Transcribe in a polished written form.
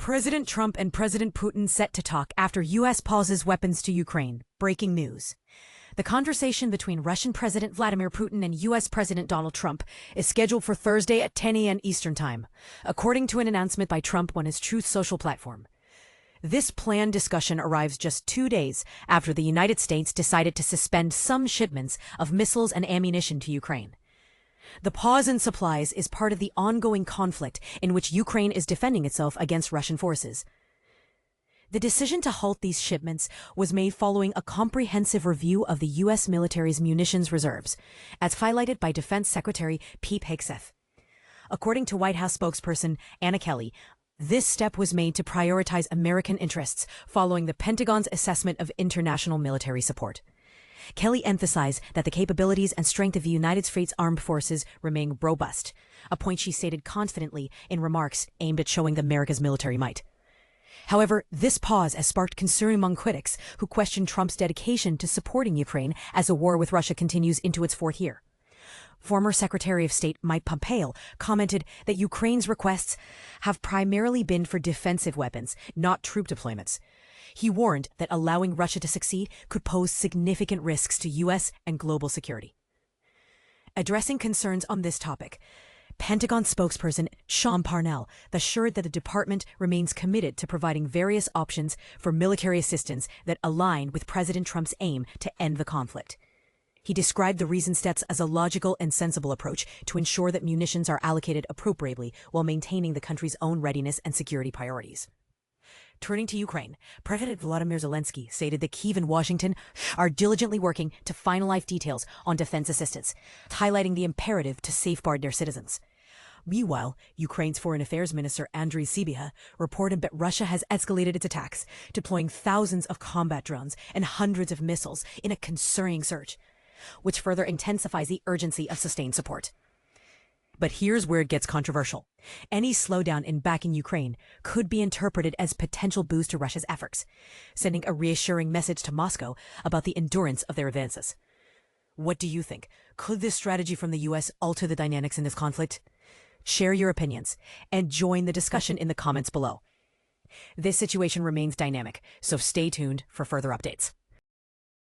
President Trump and President Putin set to talk after U.S. pauses weapons to Ukraine. Breaking news. The conversation between Russian President Vladimir Putin and U.S. President Donald Trump is scheduled for Thursday at 10 a.m. Eastern Time, according to an announcement by Trump on his Truth Social platform. This planned discussion arrives just 2 days after the United States decided to suspend some shipments of missiles and ammunition to Ukraine. The pause in supplies is part of the ongoing conflict in which Ukraine is defending itself against Russian forces. The decision to halt these shipments was made following a comprehensive review of the U.S. military's munitions reserves, as highlighted by Defense Secretary Pete Hegseth. According to White House spokesperson Anna Kelly, this step was made to prioritize American interests following the Pentagon's assessment of international military support. Kelly emphasized that the capabilities and strength of the United States Armed Forces remain robust, a point she stated confidently in remarks aimed at showing America's military might. However, this pause has sparked concern among critics who question Trump's dedication to supporting Ukraine as the war with Russia continues into its fourth year. Former Secretary of State Mike Pompeo commented that Ukraine's requests have primarily been for defensive weapons, not troop deployments. He warned that allowing Russia to succeed could pose significant risks to U.S. and global security. Addressing concerns on this topic, Pentagon spokesperson Sean Parnell assured that the department remains committed to providing various options for military assistance that align with President Trump's aim to end the conflict. He described the recent steps as a logical and sensible approach to ensure that munitions are allocated appropriately while maintaining the country's own readiness and security priorities. Turning to Ukraine, President Volodymyr Zelensky stated that Kyiv and Washington are diligently working to finalize details on defense assistance, highlighting the imperative to safeguard their citizens. Meanwhile, Ukraine's Foreign Affairs Minister Andriy Sybiha reported that Russia has escalated its attacks, deploying thousands of combat drones and hundreds of missiles in a concerning surge, which further intensifies the urgency of sustained support. But here's where it gets controversial. Any slowdown in backing Ukraine could be interpreted as potential boost to Russia's efforts, sending a reassuring message to Moscow about the endurance of their advances. What do you think? Could this strategy from the U.S. alter the dynamics in this conflict? Share your opinions and join the discussion in the comments below. This situation remains dynamic, so stay tuned for further updates.